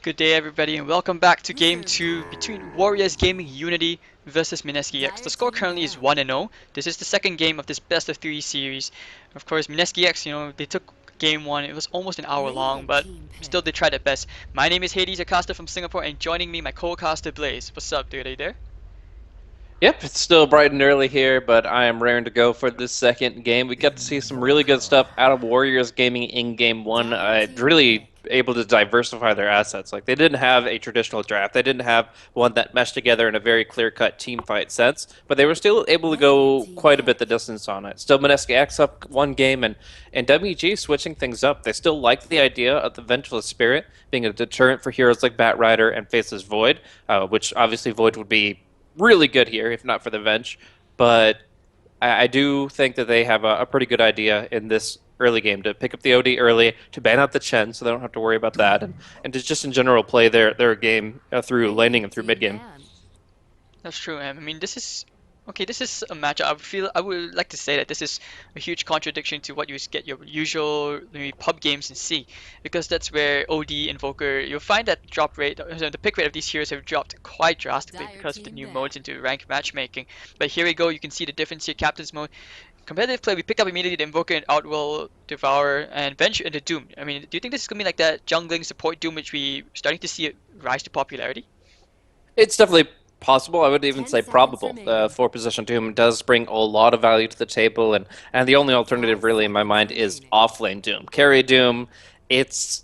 Good day, everybody, and welcome back to Game 2 between Warriors Gaming Unity versus Mineski-X. The score currently is 1-0. This is the second game of this best of 3 series. Of course, Mineski-X, they took game 1. It was almost an hour long, but still they tried their best. My name is Hades, a caster from Singapore, and joining me, my co-caster Blaze. What's up, dude? Are you there? Yep, it's still bright and early here, but I am raring to go for this second game. We got to see some really good stuff out of Warriors Gaming in game one. Really able to diversify their assets. Like they didn't have a traditional draft. They didn't have one that meshed together in a very clear-cut team fight sense, but they were still able to go quite a bit the distance on it. Still Mineski-X up one game and WG switching things up. They still like the idea of the Vengeful Spirit being a deterrent for heroes like Batrider and Faceless Void, which obviously Void would be really good here, if not for the bench. But I do think that they have a pretty good idea in this early game to pick up the OD early, to ban out the Chen so they don't have to worry about that, and to just in general play their game through laning and through mid game. That's true, man. I mean, this is okay. This is a matchup. I would like to say that this is a huge contradiction to what you get your usual maybe pub games in C, because that's where OD Invoker you'll find that drop rate, the pick rate of these heroes have dropped quite drastically because of the new modes into ranked matchmaking. But here we go. You can see the difference here. Captain's mode. Competitive play, we pick up immediately the Invoker and Outwill, Devourer, and Venture into Doom. I mean, do you think this is gonna be like that jungling support Doom, which we starting to see it rise to popularity? It's definitely possible. I would even say probable. For position Doom does bring a lot of value to the table, and the only alternative really in my mind is offlane Doom. Carry Doom, it's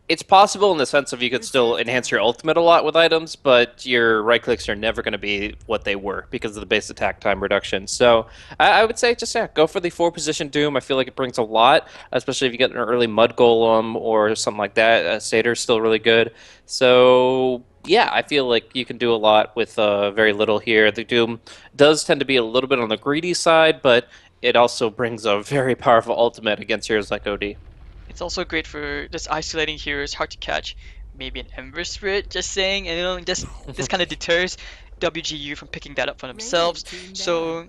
it's possible in the sense of you could still enhance your ultimate a lot with items, but your right clicks are never going to be what they were because of the base attack time reduction. So I would say just go for the four position Doom. I feel like it brings a lot, especially if you get an early Mud Golem or something like that. Satyr's still really good. So yeah, I feel like you can do a lot with very little here. The Doom does tend to be a little bit on the greedy side, but it also brings a very powerful ultimate against heroes like OD. It's also great for just isolating heroes, hard to catch. Maybe an Ember Spirit, just saying, and just this kind of deters WGU from picking that up for themselves. So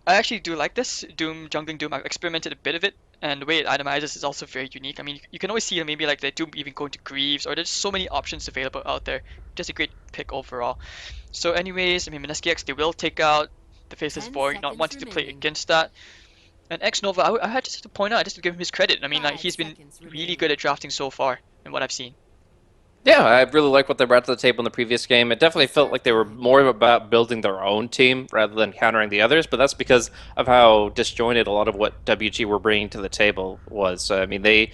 I actually do like this Doom, jungling Doom. I've experimented a bit of it, and the way it itemizes is also very unique. I mean, you can always see maybe like the Doom even going to Greaves, or there's so many options available out there. Just a great pick overall. So anyways, I mean, Mineski-X, they will take out the Faceless Void, not wanting to play against that. And X Nova, I had just to point out, just to give him his credit. I mean, like he's been really good at drafting so far, in what I've seen. Yeah, I really like what they brought to the table in the previous game. It definitely felt like they were more about building their own team rather than countering the others, but that's because of how disjointed a lot of what WG were bringing to the table was. I mean, they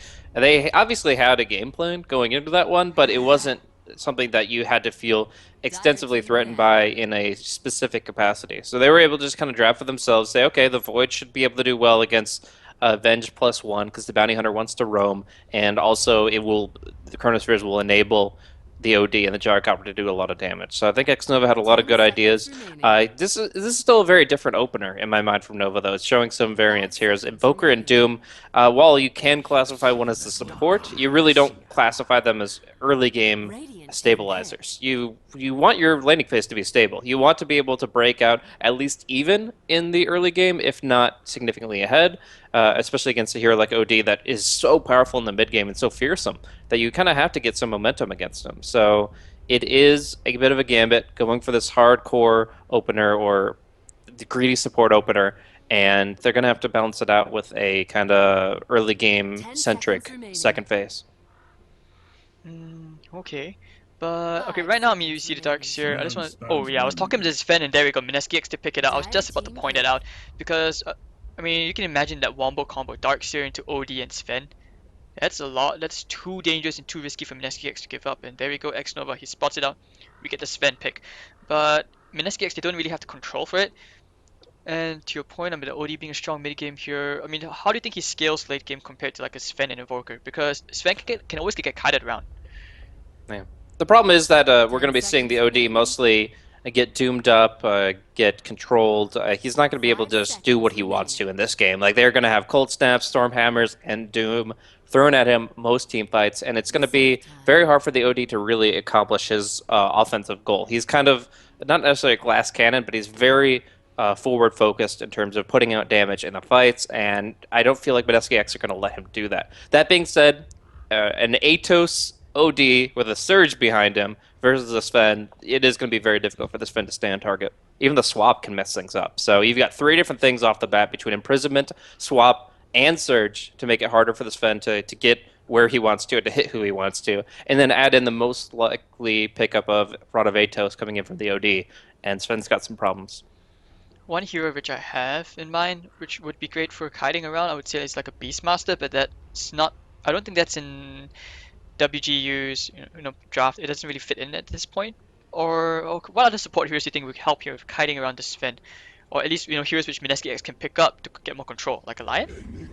obviously had a game plan going into that one, but it wasn't something that you had to feel extensively threatened by in a specific capacity. So they were able to just kind of draft for themselves, say, okay, the Void should be able to do well against Venge +1 because the bounty hunter wants to roam, and also the Chronospheres will enable the OD and the Gyrocopter to do a lot of damage. So I think X Nova had a lot of good ideas. This is still a very different opener in my mind from Nova, though. It's showing some variance here. As Invoker and Doom, while you can classify one as the support, you really don't classify them as early game stabilizers. You want your laning phase to be stable. You want to be able to break out at least even in the early game, if not significantly ahead, especially against a hero like OD that is so powerful in the mid game and so fearsome that you kind of have to get some momentum against him. So it is a bit of a gambit going for this hardcore opener or the greedy support opener, and they're going to have to balance it out with a kind of early game centric second phase. Okay. But okay, right now I mean you see the darks here. I just want to. Oh yeah, I was talking to Sven and there we go. Mineski-X to pick it out. I was just about to point it out because I mean you can imagine that wombo combo Darkseer into OD and Sven. That's a lot. That's too dangerous and too risky for Mineski-X to give up. And there we go, X Nova. He spots it out. We get the Sven pick. But Mineski-X, they don't really have to control for it. And to your point, I mean, the OD being a strong mid game here. I mean, how do you think he scales late game compared to like a Sven and Invoker? Because Sven can always get kited around. Yeah. The problem is that we're going to be seeing the OD mostly get doomed up, get controlled. He's not going to be able to just do what he wants to in this game. Like they're going to have cold snaps, storm hammers, and doom thrown at him most team fights, and it's going to be very hard for the OD to really accomplish his offensive goal. He's kind of not necessarily a glass cannon, but he's very forward focused in terms of putting out damage in the fights, and I don't feel like Mineski-X are going to let him do that. That being said, an Atos OD with a surge behind him versus a Sven, it is going to be very difficult for the Sven to stay on target. Even the swap can mess things up. So you've got three different things off the bat between imprisonment, swap, and surge to make it harder for the Sven to get where he wants to hit who he wants to, and then add in the most likely pickup of Radavatos coming in from the OD, and Sven's got some problems. One hero which I have in mind, which would be great for hiding around, I would say is like a Beastmaster, but that's not. I don't think that's in WGU's draft. It doesn't really fit in at this point. Or what other support heroes do you think would help here with hiding around the Sven? Or at least heroes which Mineski-X can pick up to get more control, like a Lion?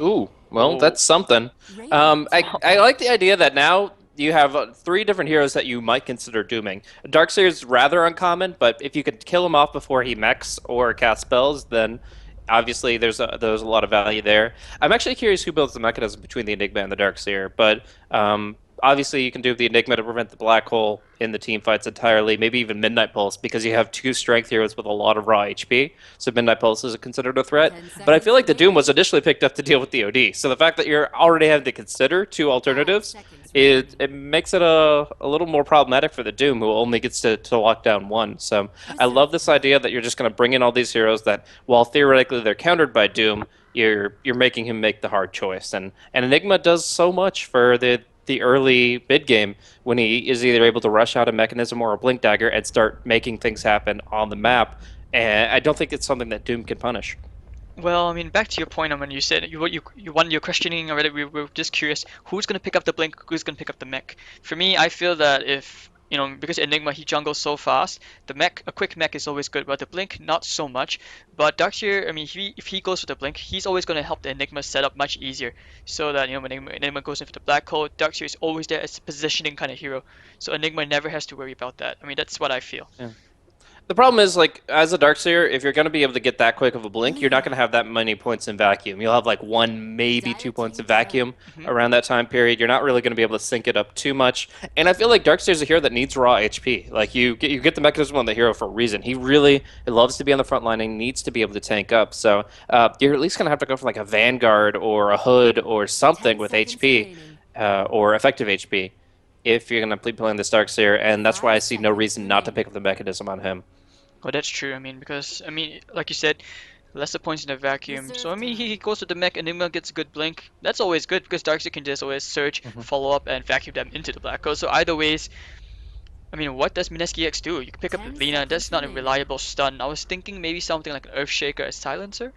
Ooh, well, Oh, that's something. I like the idea that now you have three different heroes that you might consider dooming. Darkseer is rather uncommon, but if you could kill him off before he mechs or casts spells, then obviously there's a lot of value there. I'm actually curious who builds the mechanism between the Enigma and the Darkseer, but obviously you can do the Enigma to prevent the black hole in the team fights entirely, maybe even Midnight Pulse, because you have two strength heroes with a lot of raw HP, so Midnight Pulse is considered a threat. But I feel like the Doom was initially picked up to deal with the OD, so the fact that you're already having to consider two alternatives, it makes it a little more problematic for the Doom, who only gets to lock down one. So I love this idea that you're just going to bring in all these heroes that, while theoretically they're countered by Doom, you're making him make the hard choice. And Enigma does so much for the early mid game when he is either able to rush out a mechanism or a blink dagger and start making things happen on the map. And I don't think it's something that Doom can punish. well, I mean, back to your point on when you said you one you're questioning already. We were just curious who's gonna pick up the blink, who's gonna pick up the mech. For me, I feel that if because Enigma he jungles so fast, the mech a quick mech is always good, but the blink not so much. But Darkseer, I mean, if he goes with the blink, he's always gonna help the Enigma set up much easier, so that when Enigma goes in for the black hole, Darkseer is always there as a positioning kind of hero, so Enigma never has to worry about that. I mean, that's what I feel. Yeah. The problem is, like, as a Darkseer, if you're going to be able to get that quick of a blink, you're not going to have that many points in vacuum. You'll have like one, maybe 2 points in vacuum Hmm. around that time period. You're not really going to be able to sync it up too much. And I feel like Darkseer's a hero that needs raw HP. Like, you get the mechanism on the hero for a reason. He really loves to be on the front line and needs to be able to tank up. So you're at least going to have to go for like a Vanguard or a Hood or something with HP or effective HP if you're going to be playing this Darkseer. And that's why I see no reason not to pick up the mechanism on him. Well, that's true. I mean, because like you said, lesser points in the vacuum. So I mean, he goes to the mech, Enigma gets a good blink. That's always good because Darkseid can just always surge, Mhm. follow up, and vacuum them into the black hole. So either ways, I mean, what does Mineski-X do? You can pick up Lina. That's not a reliable stun. I was thinking maybe something like an Earthshaker as silencer.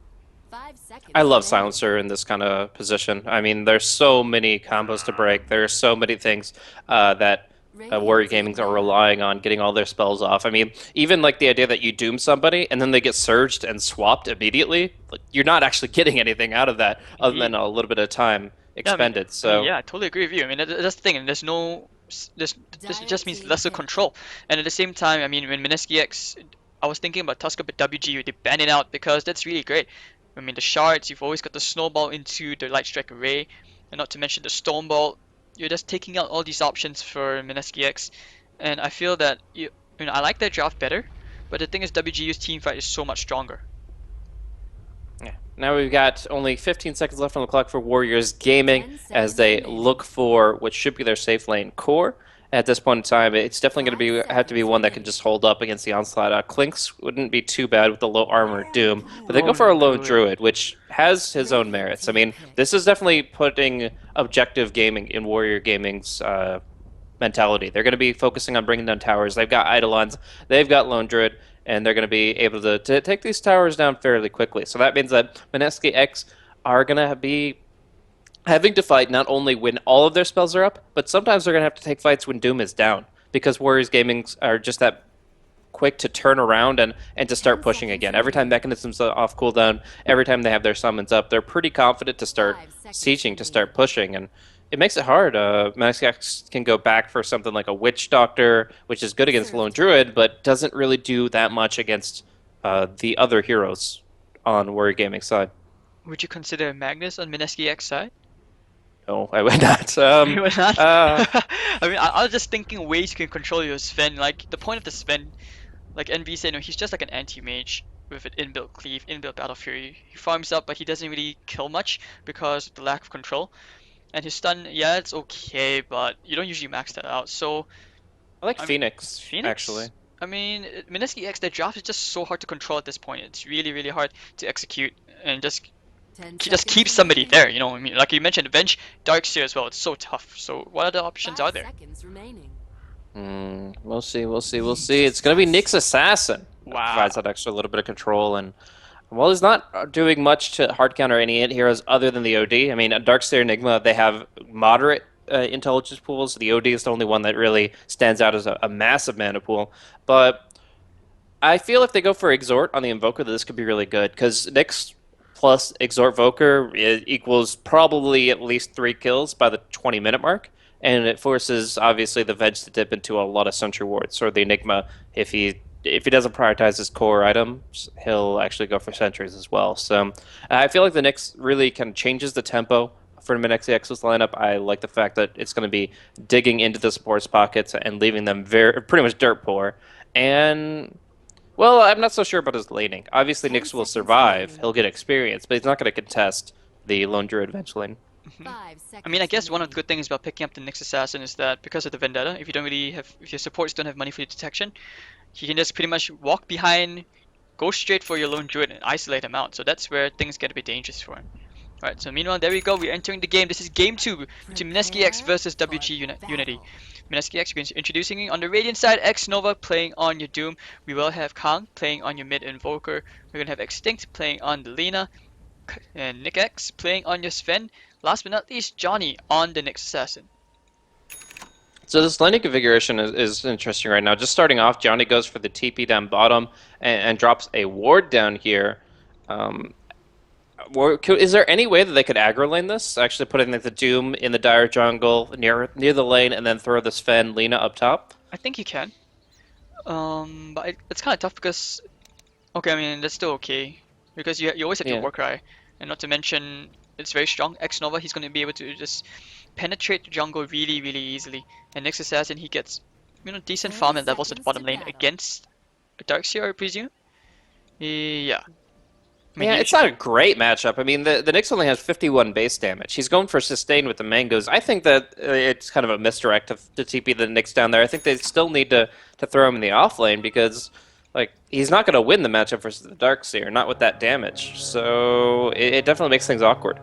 I love Silencer in this kind of position. I mean, there's so many combos to break. There's so many things that Warrior Gaming are relying on getting all their spells off. I mean, even like the idea that you doom somebody and then they get surged and swapped immediately, like, you're not actually getting anything out of that other than Indeed. a little bit of time Yeah, expended. So, yeah, I totally agree with you. I mean, that's the thing, and there's no, this it just means lesser control. And at the same time, I mean, when Mineski-X, I was thinking about Tusker, but WGU, they ban it out because that's really great. I mean, the shards, you've always got the snowball into the light strike array, and not to mention the stone ball. You're just taking out all these options for Mineski-X, and I feel that I like that draft better, but the thing is, WGU's team fight is so much stronger. yeah. Now we've got only 15 seconds left on the clock for Warriors Gaming as they look for what should be their safe lane core. At this point in time, it's definitely going to have to be one that can just hold up against the onslaught. Clinks wouldn't be too bad with the low armor Doom, but they go for a Lone lone Druid. Druid, which has his own merits. I mean, this is definitely putting objective gaming in Warrior Gaming's mentality. They're going to be focusing on bringing down towers. They've got Eidolons, they've got Lone Druid, and they're going to be able to take these towers down fairly quickly. So that means that Mineski-X are going to be having to fight not only when all of their spells are up, but sometimes they're going to have to take fights when Doom is down because Warriors Gaming are just that quick to turn around and to start pushing again. Every time mechanisms are off cooldown, every time they have their summons up, they're pretty confident to start sieging, to start pushing, and it makes it hard. Mineski-X can go back for something like a Witch Doctor, which is good against Lone Druid, but doesn't really do that much against the other heroes on Warrior Gaming side. Would you consider Magnus on Mineski-X side? No, I would not. You would not? Uh, I mean, I was just thinking ways you can control your Sven. Like, the point of the Sven, like NV said, he's just like an anti-mage with an inbuilt cleave, inbuilt battle fury. He farms up, but he doesn't really kill much because of the lack of control. And his stun, yeah, it's okay, but you don't usually max that out. So, I like I mean, Phoenix, Phoenix? actually. I mean, Mineski-X, the draft is just so hard to control at this point. It's really, really hard to execute and Ten just seconds keep somebody remaining. there, you know what I mean? Like you mentioned, Avenge Darkseer as well. It's so tough. So what other options are Five there? seconds remaining. We'll see, we'll see, we'll see. It's going to be Nyx Assassin. That provides Wow. that extra little bit of control. And, well, he's not doing much to hard counter any int heroes other than the OD. I mean, Darkseer Enigma, they have moderate intelligence pools. The OD is the only one that really stands out as a massive mana pool. But I feel if they go for Exhort on the Invoker, that this could be really good because Nyx plus Exhort Voker equals probably at least 3 kills by the 20-minute mark, and it forces obviously the Veg to dip into a lot of Sentry Wards or the Enigma. If he doesn't prioritize his core items, he'll actually go for sentries as well. So I feel like the Nyx really kind of changes the tempo for Mineski-X's lineup. I like the fact that it's going to be digging into the supports pockets and leaving them very pretty much dirt poor. And well, I'm not so sure about his laning. Obviously, Ten Nyx will seconds survive. remaining. He'll get experience, but he's not going to contest the Lone Druid Venge lane. Hmm. Five I mean, I seconds guess one of the remaining. good things about picking up the Nyx Assassin is that because of the Vendetta, if your supports don't have money for your detection, he can just pretty much walk behind, go straight for your lone druid and isolate him out. So that's where things get a bit dangerous for him. Alright, so meanwhile, there we go. We're entering the game. This is game 2 between Mineski-X Prepare versus for Unity. battle. Mineski-X, we're introducing you on the Radiant side, X Nova playing on your Doom. We will have Kang playing on your mid Invoker. We're going to have Extinct playing on the Lina, and Nick X playing on your Sven. Last but not least, Johnny on the Nyx Assassin. So this laning configuration is interesting right now. Just starting off, Johnny goes for the TP down bottom and drops a ward down here. Um, is there any way that they could aggro lane this? Actually putting like the Doom in the dire jungle near the lane and then throw the Sven Lina up top? I think you can. But it's kind of tough because okay, I mean that's still okay because you always have your Yeah. Warcry, and not to mention it's very strong. X Nova, he's going to be able to just penetrate the jungle really really easily. And next assassin, he gets decent Ten farm and levels at the seconds to bottom lane battle. against a Darkseer, I presume. Yeah, I mean Yeah, he it's should. not a great matchup. I mean, the Nyx only has 51 base damage. He's going for sustain with the mangoes. I think that it's kind of a misdirect to TP the Nyx down there. I think they still need to throw him in the off lane because, like, he's not going to win the matchup versus the Darkseer, not with that damage. So it definitely makes things awkward.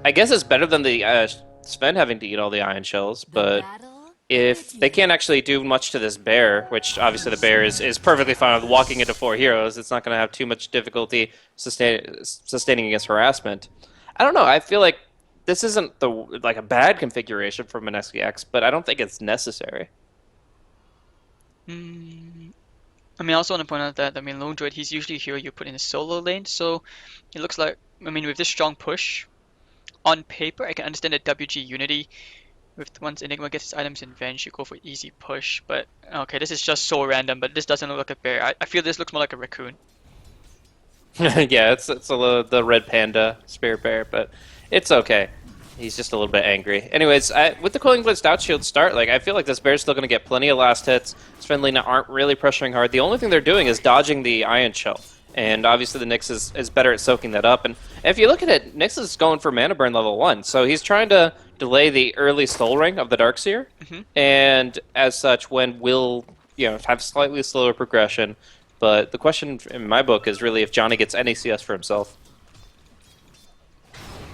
I guess it's better than the Sven having to eat all the Iron Shells, The but battle if they can't begins. actually do much to this bear, which obviously the bear is perfectly fine with walking into 4 heroes, it's not going to have too much difficulty sustaining against harassment. I don't know. I feel like this isn't a bad configuration for Mineski-X, but I don't think it's necessary. Mm, I mean, I also want to point out that Lone Druid, he's usually a hero you put in a solo lane, so it looks like with this strong push on paper, I can understand that WG Unity with once Enigma gets his items in Venge, you go for easy push. But okay, this is just so random. But this doesn't look like a bear. I feel this looks more like a raccoon. Yeah, the red panda spirit bear, but it's okay. He's just a little bit angry. Anyways, with the Cooling Blade Stout Shield start, like I feel like this bear's still going to get plenty of last hits. Sven Lina aren't really pressuring hard. The only thing they're doing is dodging the Iron Shell. And obviously the Nyx is better at soaking that up. And if you look at it, Nyx is going for mana burn level 1. So he's trying to delay the early soul ring of the Darkseer. Hmm. And as such, when will have slightly slower progression. But the question in my book is really if Johnny gets any CS for himself.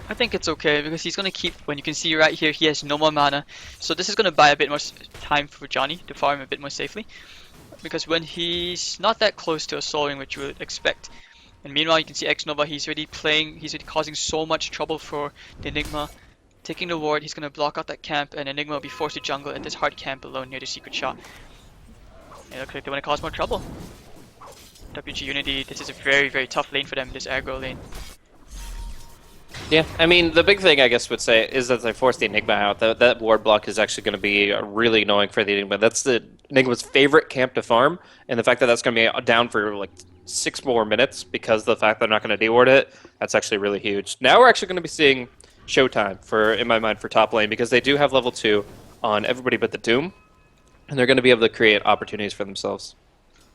I think it's okay because he's gonna keep. When you can see right here, he has no more mana, so this is gonna buy a bit more time for Johnny to farm a bit more safely. Because when he's not that close to a soul ring, which you would expect, and meanwhile you can see X Nova, he's already playing. He's already causing so much trouble for the Enigma. Taking the ward, he's gonna block out that camp, and Enigma will be forced to jungle at this hard camp alone near the secret shot. It looks like they want to cause more trouble. WG Unity, this is a very, very tough lane for them, this aggro lane. Yeah, I mean, the big thing I guess would say is that they forced the Enigma out. That ward block is actually going to be really annoying for the Enigma. That's the Enigma's favorite camp to farm, and the fact that that's going to be down for like 6 more minutes because of the fact they're not going to deward it, that's actually really huge. Now we're actually going to be seeing showtime in my mind, for top lane because they do have level 2 on everybody but the Doom, and they're going to be able to create opportunities for themselves.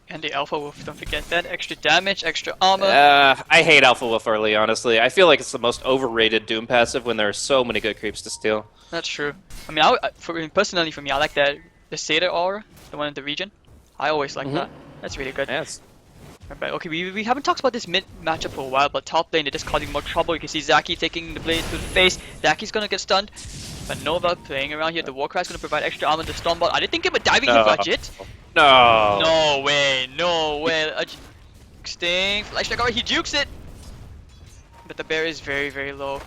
And the Alpha Wolf, don't forget that. Extra damage, extra armor. I hate Alpha Wolf early, honestly. I feel like it's the most overrated Doom passive when there are so many good creeps to steal. That's true. I mean, personally for me, I like the Satyr aura, the one in the region. I always like that. That's really good. Yes. Right, okay, we haven't talked about this mid matchup for a while, but top lane, they're just causing more trouble. You can see Zaki taking the blade to the face. Zaki's gonna get stunned. But Nova playing around here. The Warcry's gonna provide extra armor to Stormbot. I didn't think about diving in budget. No. No way, no way. Sting, Flash Strike, he jukes it! But the bear is very, very low.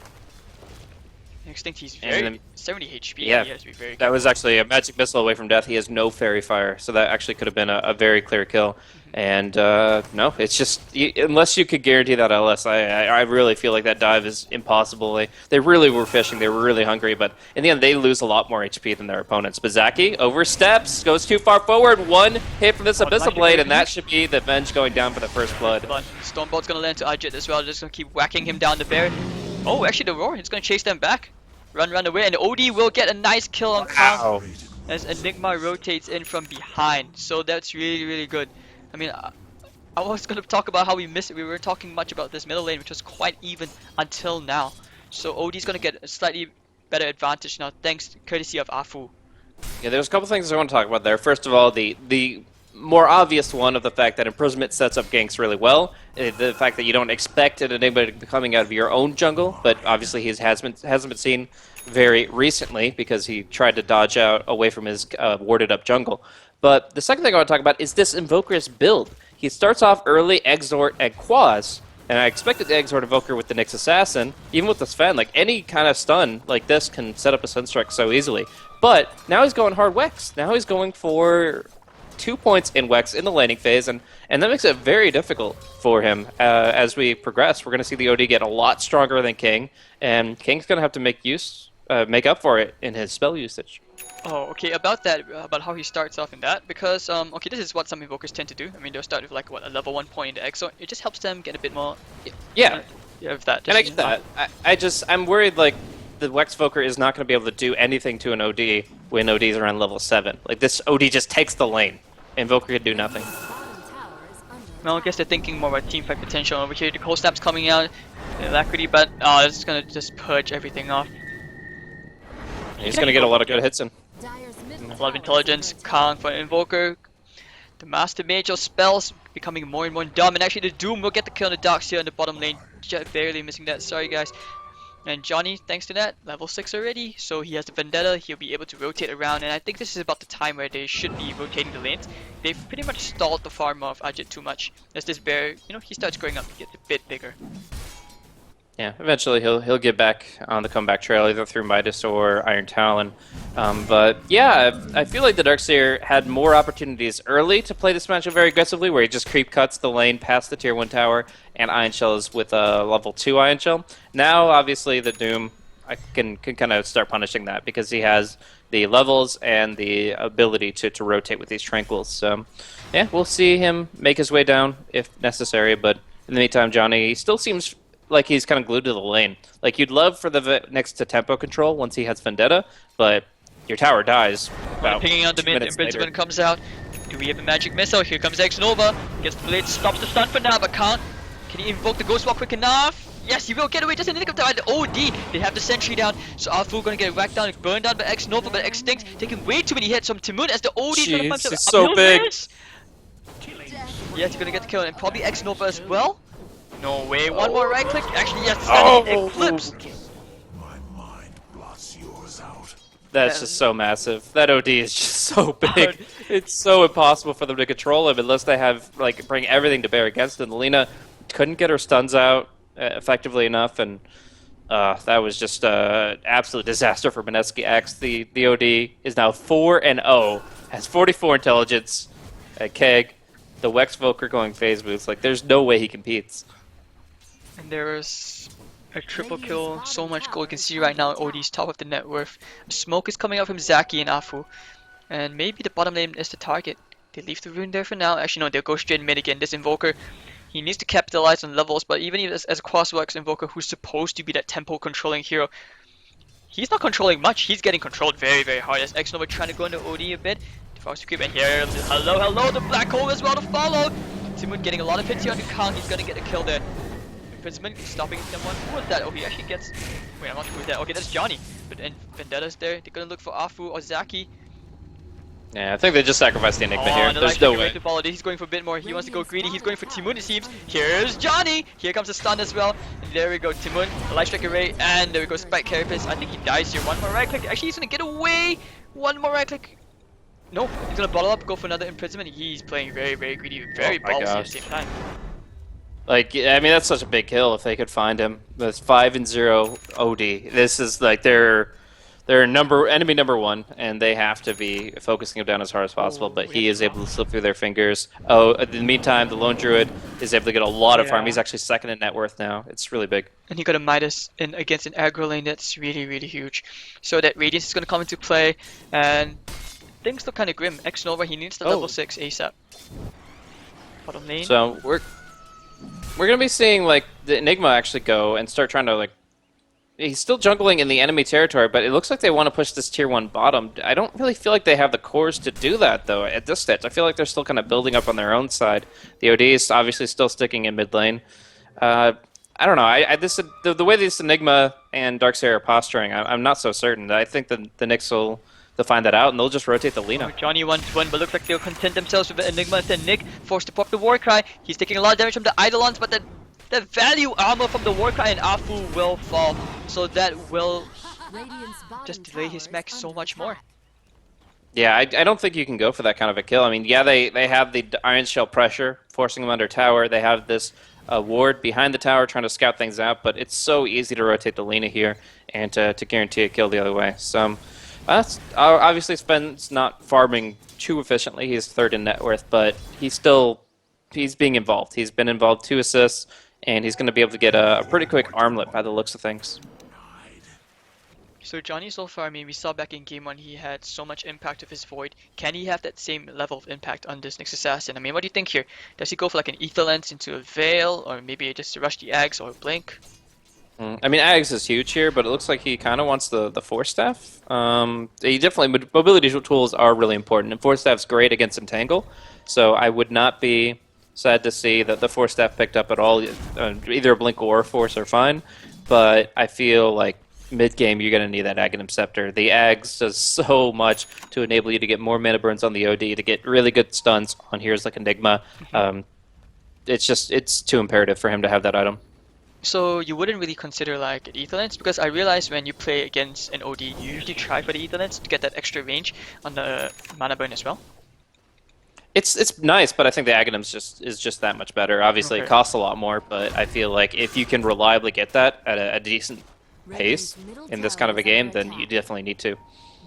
Extinct, he's very 70 HP. Yeah, he has to be very that was actually a magic missile away from death. He has no fairy fire, so that actually could have been a very clear kill. And no, it's just unless you could guarantee that LS, I really feel like that dive is impossible. They really were fishing, they were really hungry, but in the end they lose a lot more HP than their opponents. But Zaki oversteps, goes too far forward. One hit from this Abyssal Blade, and that should be the Venge going down for the first blood. Stormbot's gonna land to Ajit as well. They're just gonna keep whacking him down the bear. Oh, actually the Roar, it's gonna chase them back. Run away, and OD will get a nice kill on Count as Enigma rotates in from behind. So that's really, really good. I mean, I was gonna talk about how we missed it. We weren't talking much about this middle lane, which was quite even until now. So OD's gonna get a slightly better advantage now, thanks courtesy of Afu. Yeah, there's a couple things I want to talk about there. First of all, the more obvious one of the fact that Imprisonment sets up ganks really well. The fact that you don't expect an Enigma to be coming out of your own jungle, but obviously he hasn't been seen very recently because he tried to dodge out away from his warded up jungle. But the second thing I want to talk about is this Invoker's build. He starts off early, Exort, and Quaz, and I expected the Exort Invoker with the Nyx Assassin, even with the Sven, like any kind of stun like this can set up a Sunstrike so easily. But now he's going hard Wex. Now he's going for 2 points in Wex in the laning phase, and that makes it very difficult for him. As we progress, we're going to see the OD get a lot stronger than King, and King's going to have to make up for it in his spell usage. Oh, okay, about that, about how he starts off in that, because, okay, this is what some invokers tend to do. I mean, they'll start with, like, what, a level 1 point in the Exo. It just helps them get a bit more... Yeah. Yeah, with that. And I get that. I'm worried, like, the Wexvoker is not going to be able to do anything to an OD when OD's around level 7. Like, this OD just takes the lane. Invoker can do nothing. Well, I guess they're thinking more about teamfight potential over here. The cold snap's coming out, Alacrity, but it's gonna just purge everything off. He's gonna get a lot of good hits in. A lot of intelligence, Kang for Invoker. The Master Mage spells becoming more and more dumb, and actually the Doom will get the kill on the Darks here in the bottom lane. Just barely missing that, sorry guys. And Johnny, thanks to that, level 6 already, so he has the Vendetta, he'll be able to rotate around, and I think this is about the time where they should be rotating the lanes. They've pretty much stalled the farm of Ajit too much. As this bear, you know, he starts growing up to get a bit bigger. Yeah, eventually he'll get back on the comeback trail, either through Midas or Iron Talon. But yeah, I feel like the Darkseer had more opportunities early to play this matchup very aggressively, where he just creep cuts the lane past the tier 1 tower, and Iron Shell is with a level 2 Iron Shell. Now, obviously, the Doom can kind of start punishing that, because he has the levels and the ability to rotate with these Tranquils. So yeah, we'll see him make his way down if necessary, but in the meantime, Johnny still seems like he's kind of glued to the lane. Like, you'd love for the next to tempo control once he has Vendetta, but your tower dies about pinging out the mid, Invincible comes out. Do we have a magic missile? Here comes X Nova. Gets the blade, stops the stun for now, but can't. Can he invoke the Ghost Walk quick enough? Yes, he will get away just in the nick of time. The OD, they have the sentry down, so Arthur gonna get whacked down and burned down by X Nova, but Extinct taking way too many hits from Timun as the OD is gonna punch him. He's so big. Yes, he's gonna get the kill, and probably X Nova as well. No way, one more right click. Actually, yes, stunning Eclipse. My mind blots yours out. That's just so massive. That OD is just so big. It's so impossible for them to control him unless they have, like, bring everything to bear against him. Lena couldn't get her stuns out effectively enough, and that was just an absolute disaster for Mineski-X. The OD is now 4-0, has 44 intelligence at Keg. The Wexvoker going phase boots. Like, there's no way he competes. And there's a triple kill, so much gold. You can see right now OD's top of the net worth. Smoke is coming out from Zaki and Afu. And maybe the bottom lane is the target. They leave the rune there for now. Actually, no, they'll go straight mid again. This Invoker, he needs to capitalize on levels, but even as a crossworks Invoker who's supposed to be that tempo controlling hero, he's not controlling much. He's getting controlled very, very hard. As X-Nova trying to go into OD a bit. Fox creep, and here, hello, the black hole as well to follow. Timon getting a lot of hits here on the count. He's gonna get a kill there. Imprisonment stopping someone. Who was that? Oh, he actually gets. Wait, I'm not sure who's that. Okay, that's Johnny. But and Vendetta's there. They're gonna look for Afu or Zaki. Yeah, I think they just sacrificed the Enigma here. The There's no way. To follow. He's going for a bit more. He wants to go greedy. He's going for Timon, it seems. Here's Johnny. Here comes the stun as well. And there we go, Timon. A light strike array. And there we go, Spike Carapace. I think he dies here. One more right click. Actually, he's gonna get away. One more right click. No, he's gonna bottle up, go for another imprisonment. He's playing very, very greedy, very ballsy at the same time. Like, I mean, that's such a big kill if they could find him. That's 5-0 OD. This is like their enemy number one, and they have to be focusing him down as hard as possible. But he is able to slip through their fingers. Oh, in the meantime, the lone druid is able to get a lot of farm. He's actually second in net worth now. It's really big. And he got a Midas in against an aggro lane that's really, really huge. So that Radiance is gonna come into play, and things look kind of grim. X Nova, he needs the level 6 ASAP. Bottom lane. So we're gonna be seeing like the Enigma actually go and start trying to like. He's still jungling in the enemy territory, but it looks like they want to push this tier 1 bottom. I don't really feel like they have the cores to do that though at this stage. I feel like they're still kind of building up on their own side. The OD is obviously still sticking in mid lane. I don't know. The way this Enigma and Darkseid are posturing, I'm not so certain. I think the Knicks will. They'll find that out, and they'll just rotate the Lina. Johnny 1-1, but looks like they'll content themselves with the Enigma instead. Nick forced to pop the Warcry. He's taking a lot of damage from the Eidolons, but the value armor from the Warcry and Afu will fall, so that will just delay his mech so much more. Yeah, I don't think you can go for that kind of a kill. I mean, yeah, they have the Iron Shell pressure, forcing them under tower. They have this ward behind the tower trying to scout things out, but it's so easy to rotate the Lina here and to guarantee a kill the other way. So. Obviously, Sven's not farming too efficiently. He's third in net worth, but he's being involved. He's been involved 2 assists, and he's going to be able to get a pretty quick armlet by the looks of things. So Johnny so far, I mean, we saw back in game 1 he had so much impact with his Void. Can he have that same level of impact on this next assassin? I mean, what do you think here? Does he go for like an Ether Lens into a Veil, or maybe just rush the Ags or Blink? I mean, Ags is huge here, but it looks like he kind of wants the Force Staff. He definitely, mobility tools are really important, and Force Staff's great against Entangle, so I would not be sad to see that the Force Staff picked up at all. Either a Blink or a Force are fine, but I feel like mid-game you're going to need that Aghanim Scepter. The Ags does so much to enable you to get more mana burns on the OD, to get really good stuns on heroes like Enigma. It's too imperative for him to have that item. So you wouldn't really consider like an Ether Lens, because I realize when you play against an OD, you usually try for the Ether Lens to get that extra range on the mana burn as well. It's nice, but I think the Aghanim is just that much better. Obviously, it costs a lot more, but I feel like if you can reliably get that at a decent pace in this kind of a game, then you definitely need to.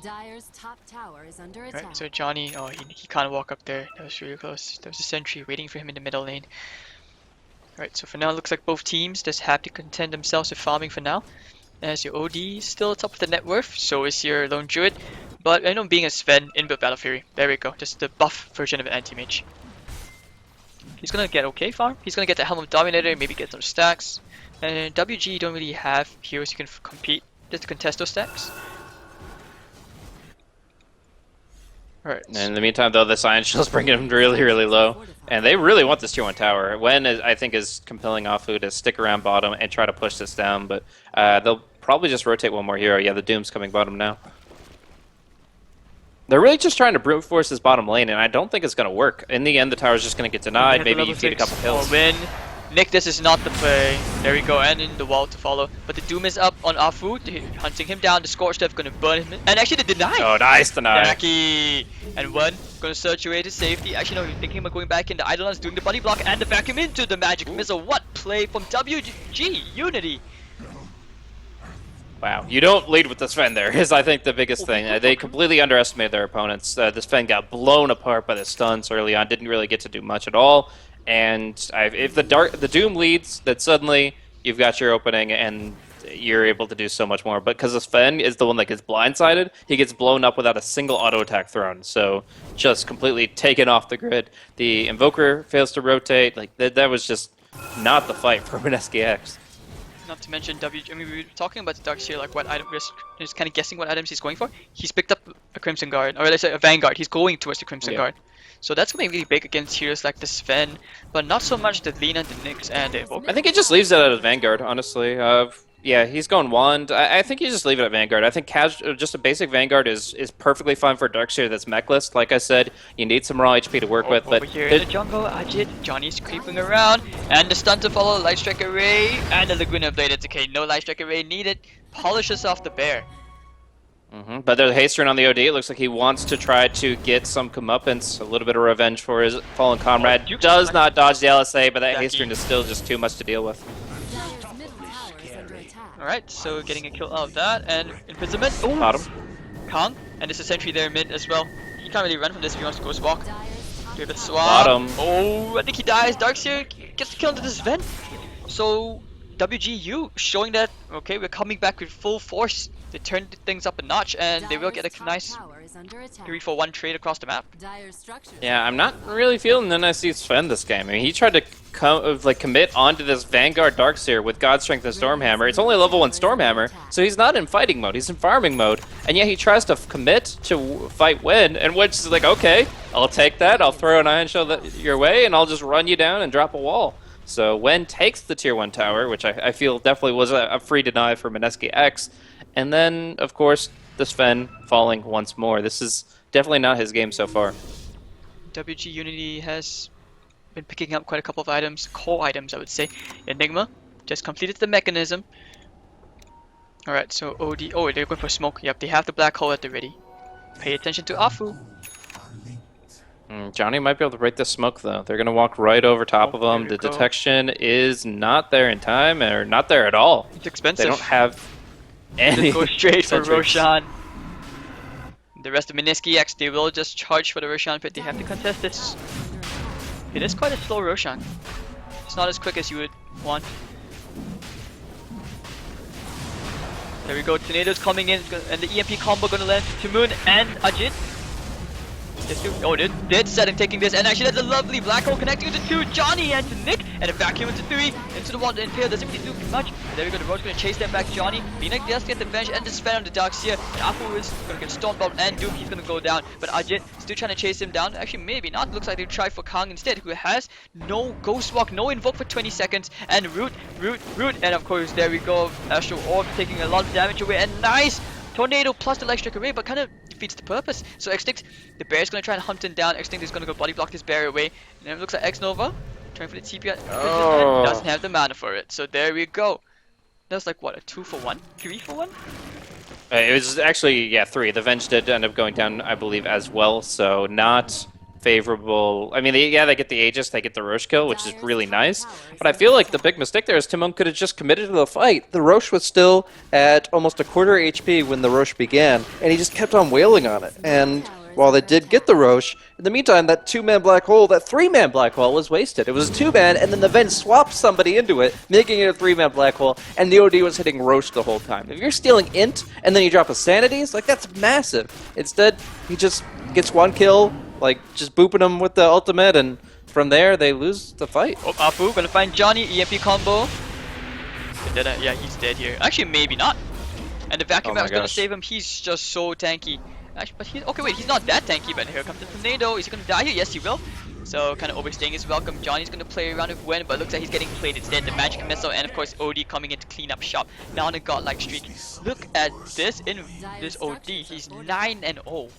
Dire's top tower is under attack. Right, so Johnny, oh, he can't walk up there. That was really close. There was a sentry waiting for him in the middle lane. Alright, so for now it looks like both teams just have to content themselves with farming for now. As your OD is still top of the net worth, so is your Lone Druid. But I know being a Sven, inbuilt Battle Fury. There we go, just the buff version of an anti-mage. He's gonna get okay farm. He's gonna get the Helm of Dominator, maybe get some stacks. And WG don't really have heroes who can compete just to contest those stacks. Alright. In the meantime, though, this Iron Shell's bringing him really, really low. And they really want this tier 1 tower. Wen, I think, is compelling Afu to stick around bottom and try to push this down, but they'll probably just rotate one more hero. Yeah, the Doom's coming bottom now. They're really just trying to brute force his bottom lane, and I don't think it's going to work. In the end, the tower's just going to get denied. Maybe you feed a couple kills. Win. Nick, this is not the play. There we go, and in the wall to follow. But the Doom is up on Afu, hunting him down. The Scorch Death gonna burn him. And actually the deny! Oh, nice deny. Jackie! And one gonna search away to safety. Actually, no, he's thinking about going back in. The Eidolons doing the body block and the vacuum into the magic missile. What play from WG Unity? Wow, you don't lead with the Sven there, is I think the biggest thing. They completely underestimated their opponents. The Sven got blown apart by the stuns early on, didn't really get to do much at all. And if the Doom leads, then suddenly you've got your opening and you're able to do so much more. But because the Sven is the one that gets blindsided, he gets blown up without a single auto attack thrown. So just completely taken off the grid. The Invoker fails to rotate. Like that was just not the fight for Mineski-X. Not to mention I mean, we were talking about the Darkseer, like what item, we're just kind of guessing what items he's going for. He's picked up a Crimson Guard, or let's say a Vanguard. He's going towards the Crimson Yeah. Guard. So that's going to be really big against heroes like the Sven, but not so much the Lina, the Nyx, and the Evoker. I think he just leaves it at Vanguard, honestly. Yeah, he's going Wand. I think you just leave it at Vanguard. I think just a basic Vanguard is perfectly fine for Darkseer that's mechless. Like I said, you need some raw HP to work with, but Over here in the jungle, Ajit, Johnny's creeping around, and the stun to follow, Light Strike Array, and the Laguna Blade. It's okay, no Light Strike Array needed. Polishes off the bear. But there's Hasterin on the OD. It looks like he wants to try to get some comeuppance, a little bit of revenge for his fallen comrade. Duke's Does like- not dodge the LSA, but that Exactly. Hasterin is still just too much to deal with. Dire's middle tower is under attack. Alright, so getting a kill out of that, and imprisonment. Oh, Bottom. Kong, and there's a sentry there mid as well. He can't really run from this if he wants to Ghost Walk. Dire's top Give it tower swap. Bottom. Oh, I think he dies. Darkseer gets the kill into this vent. So WGU showing that okay, we're coming back with full force. They turned things up a notch, and they will get Dire's a top nice tower is under attack. 3-for-1 trade across the map. Dire's structures Yeah, I'm not really feeling the NSC Sven this game. I mean, he tried to commit onto this Vanguard Darkseer with God Strength and Stormhammer. It's only level 1 Stormhammer, so he's not in fighting mode, he's in farming mode. And yet he tries to commit to fight Wen, and Wen's is like, okay, I'll take that, I'll throw an Iron Shell your way, and I'll just run you down and drop a wall. So Wen takes the tier 1 tower, which I feel definitely was a free deny for Mineski-X. And then, of course, the Sven falling once more. This is definitely not his game so far. WG Unity has been picking up quite a couple of items, core items I would say. Enigma just completed the mechanism. Alright, so OD, oh they're going for smoke, yep, they have the black hole at the ready. Pay attention to Afu. Johnny might be able to break the smoke, though. They're going to walk right over top of Oh, him. there The we go. detection is not there in time, or not there at all. It's They expensive. don't have any. Just go straight for sentries. Roshan. The rest of Mineski-X, they will just charge for the Roshan pit. They have to contest this. It is quite a slow Roshan. It's not as quick as you would want. There we go, Tornado's coming in, and the EMP combo gonna land to Moon and Ajit. Oh, they're dead set and taking this, and actually that's a lovely black hole connecting into 2, Johnny and to Nick, and a vacuum into 3, into the wall, the Impale doesn't really do much. And there we go, the road's gonna chase them back, Johnny. Phoenix does get the bench and the Sven on the Darkseer, and Apu is gonna get Stormbolt and Doom, he's gonna go down. But Ajit still trying to chase him down, actually maybe not, looks like they try for Kang instead, who has no Ghost Walk, no Invoke for 20 seconds, and Root, and of course there we go, Astral Orb taking a lot of damage away, and nice! Tornado plus the Light Strike Array, but kind of defeats the purpose. So Extinct, the bear is going to try and hunt him down. Extinct is going to go body block this bear away. And then it looks like X-Nova trying for the TP and doesn't have the mana for it. So there we go. That was like what, a 2-for-1? 3-for-1? It was actually, yeah, 3. The Venge did end up going down, I believe, as well, so not favorable. I mean, they get the Aegis, they get the Roche kill, which is really nice. But I feel like the big mistake there is Timon could have just committed to the fight. The Roche was still at almost a quarter HP when the Roche began, and he just kept on wailing on it. And while they did get the Roche, in the meantime, that 2-man black hole, that 3-man black hole was wasted. It was a 2-man, and then the Venge swapped somebody into it, making it a 3-man black hole, and the OD was hitting Roche the whole time. If you're stealing Int, and then you drop a Sanities, like, that's massive. Instead, he just gets 1 kill, like, just booping them with the ultimate, and from there, they lose the fight. Oh, Apu gonna find Johnny, EMP combo. Yeah, he's dead here. Actually, maybe not. And the vacuum Oh my is gonna gosh. save him. He's just so tanky. Actually, but he's okay. Wait, he's not that tanky. But here comes the tornado. Is he gonna die here? Yes, he will. So kind of overstaying his welcome. Johnny's gonna play around with Gwen, but it looks like he's getting played instead. The magic missile and of course OD coming in to clean up shop. Now on a godlike streak. Look at this in this OD. He's 9-0.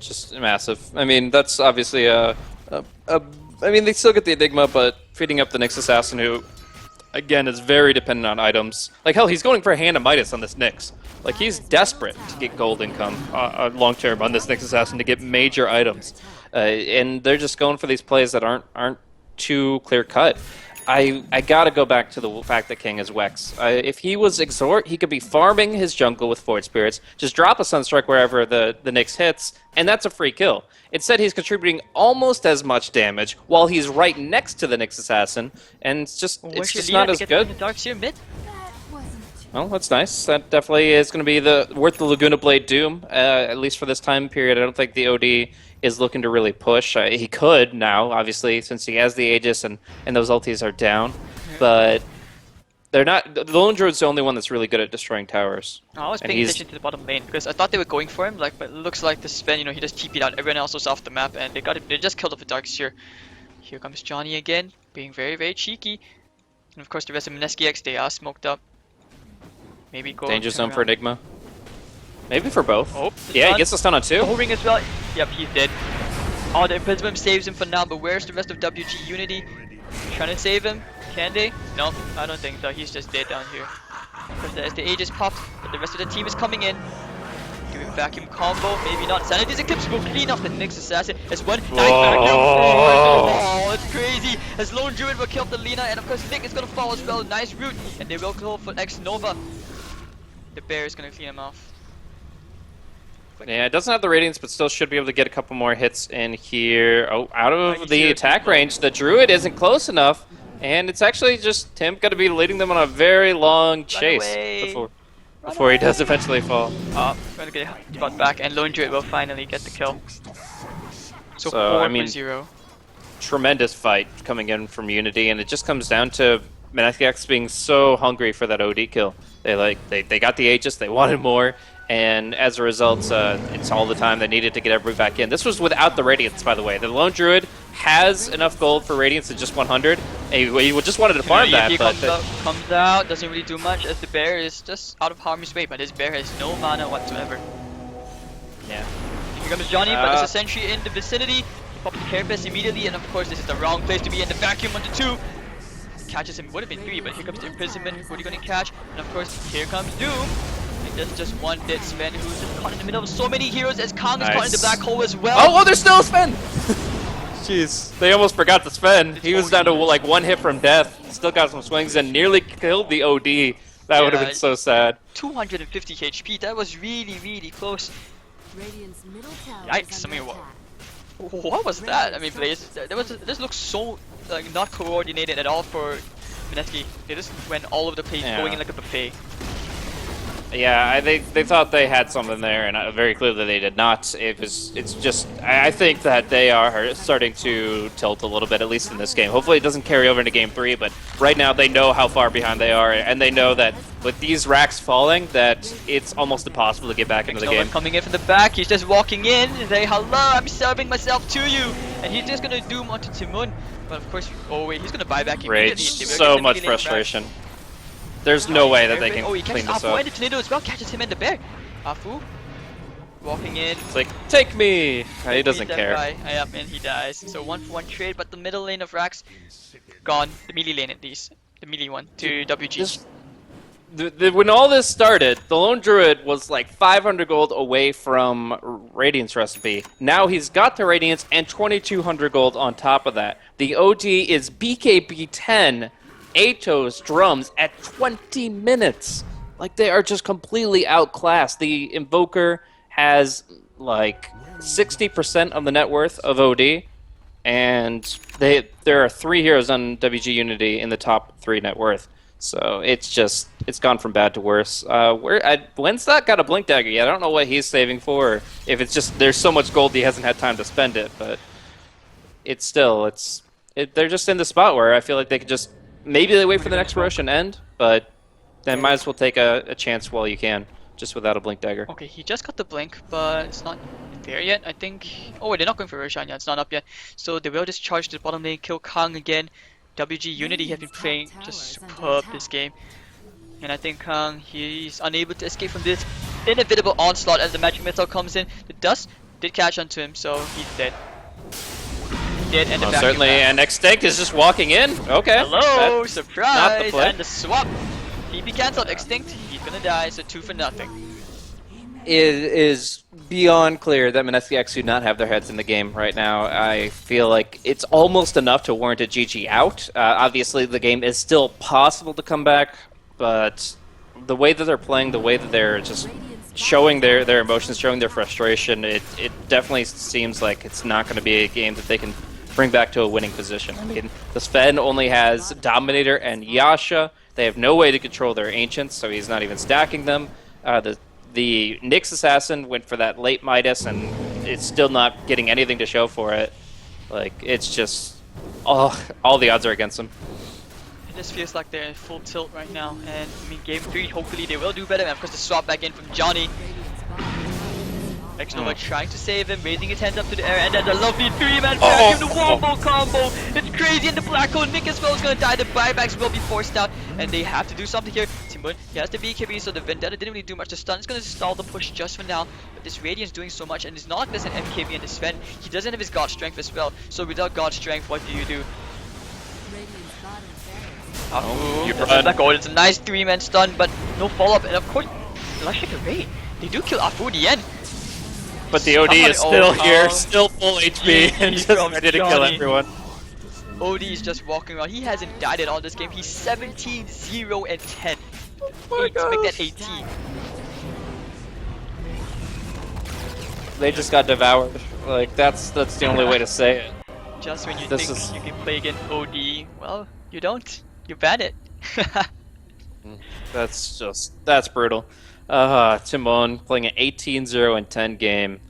Just massive. I mean, that's obviously I mean, they still get the Enigma, but feeding up the Nyx Assassin, who, again, is very dependent on items. Like, hell, he's going for a Hand of Midas on this Nyx. Like, he's desperate to get gold income long-term on this Nyx Assassin to get major items. And they're just going for these plays that aren't too clear-cut. I gotta go back to the fact that King is Wex. If he was Exhort, he could be farming his jungle with Void Spirits, just drop a Sunstrike wherever the Nyx hits, and that's a free kill. Instead, he's contributing almost as much damage while he's right next to the Nyx Assassin, and it's just not as good. The Darkseer mid. That wasn't too Well, that's nice. That definitely is going to be worth the Laguna Blade Doom, at least for this time period. I don't think the OD is looking to really push. He could now, obviously, since he has the Aegis and those ultis are down. But They're not. The Lone Druid's the only one that's really good at destroying towers. I was And paying he's- attention to the bottom lane because I thought they were going for him, like, but it looks like the Sven, he just TP'd out. Everyone else was off the map, and they got it. They just killed off the Dark Seer. Here comes Johnny again, being very, very cheeky. And of course, the rest of Mineski-X, they are smoked up. Maybe go Danger turn zone for around. Enigma. Maybe for both. Oh, the Yeah, he stun. gets the stun on 2. Oh, ring as well. Yep, he's dead. Oh, the Imprisonment saves him for now, but where's the rest of WG Unity? Trying to save him? Can they? Nope, I don't think so. He's just dead down here. Because as the Aegis popped, but the rest of the team is coming in. Doing vacuum combo, maybe not. Sanity's Eclipse will clean up the Nyx Assassin. As one dying back down. Oh, it's crazy. As Lone Druid will kill the Lina, and of course Nick is gonna fall as well. Nice route, and they will go for X Nova. The bear is gonna clean him off. Yeah, it doesn't have the radiance, but still should be able to get a couple more hits in here. Oh, out you of see the it? attack range. The Druid isn't close enough, and it's actually just Tim going to be leading them on a very long chase away. before he does eventually fall. Oh, gonna get brought back, and Lone Druid will finally get the kill. So, So, 4 I mean- for 0. Tremendous fight coming in from Unity, and it just comes down to Mineski-X being so hungry for that OD kill. They got the Aegis, they wanted more, and as a result, it's all the time they needed to get everybody back in. This was without the Radiance, by the way. The Lone Druid has enough gold for Radiance at just 100. And he just wanted to farm that, He but comes out, doesn't really do much as the bear is just out of harm's way, but his bear has no mana whatsoever. yeah. Here comes Johnny, but there's a sentry in the vicinity. He pops the carapace immediately, and of course this is the wrong place to be in the vacuum onto 2. Catches him, would have been 3, but here comes the imprisonment. Who are you gonna catch? And of course, here comes Doom. And there's just one dead Sven who's just caught in the middle of so many heroes as Kang is caught in the Nice. black hole as well. Oh, there's still a Sven! Jeez, they almost forgot to spend. He was down to like 1 hit from death. Still got some swings and nearly killed the OD. That would have Yeah. been so sad. 250 HP, that was really, really close. Radiant's middle tower Yikes, is I mean, under what- attack. What was that? I mean, Blaze, this looks so like not coordinated at all for Mineski. They just went all over the place, Yeah. going in like a buffet. Yeah, they thought they had something there, and very clearly they did not. It's just I think that they are starting to tilt a little bit, at least in this game. Hopefully it doesn't carry over into Game 3, but right now they know how far behind they are, and they know that with these racks falling, that it's almost impossible to get back into the Someone game. coming in from the back, he's just walking in and saying, hello, I'm serving myself to you. And he's just gonna doom onto Timun. But of course, oh wait, he's gonna buy back immediately. Rage, They will so get the much melee back. frustration. There's no way that they can Oh, he clean catches this Afu up. and the tornado as well, catches him and the bear. Afu walking in. It's like, take me! He doesn't Beat that care. guy. Yep, and he dies. So 1-for-1 trade, but the middle lane of Rax gone. The melee lane at least. The melee one to WG. Just- when all this started, the Lone Druid was like 500 gold away from Radiance Recipe. Now he's got the Radiance and 2200 gold on top of that. The OD is BKB 10, Atos drums at 20 minutes. Like, they are just completely outclassed. The Invoker has like 60% of the net worth of OD, and there are 3 heroes on WG Unity in the top 3 net worth. So it's gone from bad to worse. When's that got a blink dagger yet? I don't know what he's saving for. Or if it's just there's so much gold he hasn't had time to spend it, but they're just in the spot where I feel like they could just maybe they wait for the next Roshan end, but then might as well take a chance while you can, just without a blink dagger. Okay, he just got the blink, but it's not there yet, I think. Oh wait, they're not going for Roshan yet, it's not up yet. So they will just charge the bottom lane, kill Kang again. WG Unity has been playing just superb this game. And I think Kang, he's unable to escape from this inevitable onslaught as the magic missile comes in. The dust did catch onto him, so he's dead. Dead and the vacuum Certainly, back. and Extinct is just walking in. Okay. Hello, Not the surprise! play. And the swap. TP cancelled, Extinct, he's gonna die, so 2 for nothing. It is beyond clear that Mineski-X do not have their heads in the game right now. I feel like it's almost enough to warrant a GG out. Obviously, the game is still possible to come back, but the way that they're playing, the way that they're just showing their emotions, showing their frustration, it definitely seems like it's not going to be a game that they can bring back to a winning position. I mean, the Sven only has Dominator and Yasha. They have no way to control their Ancients, so he's not even stacking them. The Nyx Assassin went for that late Midas, and it's still not getting anything to show for it. Like, it's just all the odds are against him. It just feels like they're in full tilt right now, and I mean, game 3, hopefully they will do better. And of course, the swap back in from Johnny. X-Nova trying to save him, raising his hands up to the air, and then the lovely 3-man vacuum, the wombo combo. It's crazy, and the black hole Nick as well is gonna die. The buybacks will be forced out, and they have to do something here. Timon, he has the BKB, so the Vendetta didn't really do much. The stun is gonna stall the push just for now, but this Radiant's doing so much, and it's not like there's an MKB in this Sven. He doesn't have his God Strength as well, so without God Strength, what do you do? Radiant's bottom barracks. Oh, you that's run. a black hole. It's a nice 3-man stun, but no follow-up, and of course, Electric Array. They do kill Afu in the end. But the OD is still here, still full HP, and GG just from ready to kill Johnny. everyone. OD is just walking around. He hasn't died at all this game. He's 17, 0, and 10. Make that 18. They just got devoured. Like, that's the only way to say it. Just when you This think is- you can play against OD, well, you don't. You ban it. That's brutal. Timon playing an 18-0 and 10 game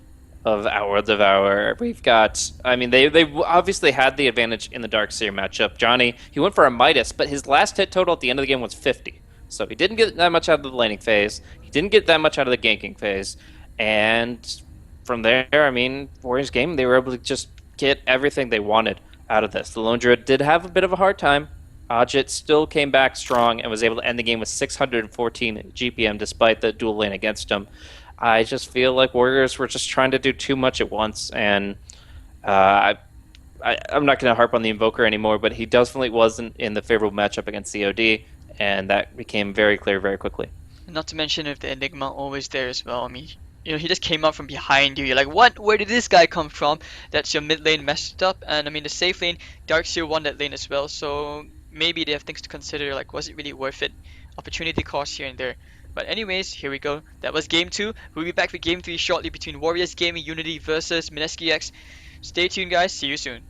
of Our Devour. We've got, I mean, they obviously had the advantage in the Darkseer matchup. Johnny, he went for a Midas, but his last hit total at the end of the game was 50. So he didn't get that much out of the laning phase. He didn't get that much out of the ganking phase. And from there, I mean, Warriors game, they were able to just get everything they wanted out of this. The Lone Druid did have a bit of a hard time. Ajit still came back strong and was able to end the game with 614 GPM despite the dual lane against him. I just feel like Warriors were just trying to do too much at once, and I'm not going to harp on the Invoker anymore, but he definitely wasn't in the favorable matchup against COD, and that became very clear very quickly. Not to mention if the Enigma always there as well. I mean, you know, he just came up from behind you. You're like, what? Where did this guy come from? That's your mid lane messed up. And I mean, the safe lane, Darkseer won that lane as well. So maybe they have things to consider. Like, was it really worth it? Opportunity cost here and there. But anyways, here we go. That was game 2. We'll be back with game 3 shortly between Warriors Gaming Unity versus Mineski-X. Stay tuned, guys. See you soon.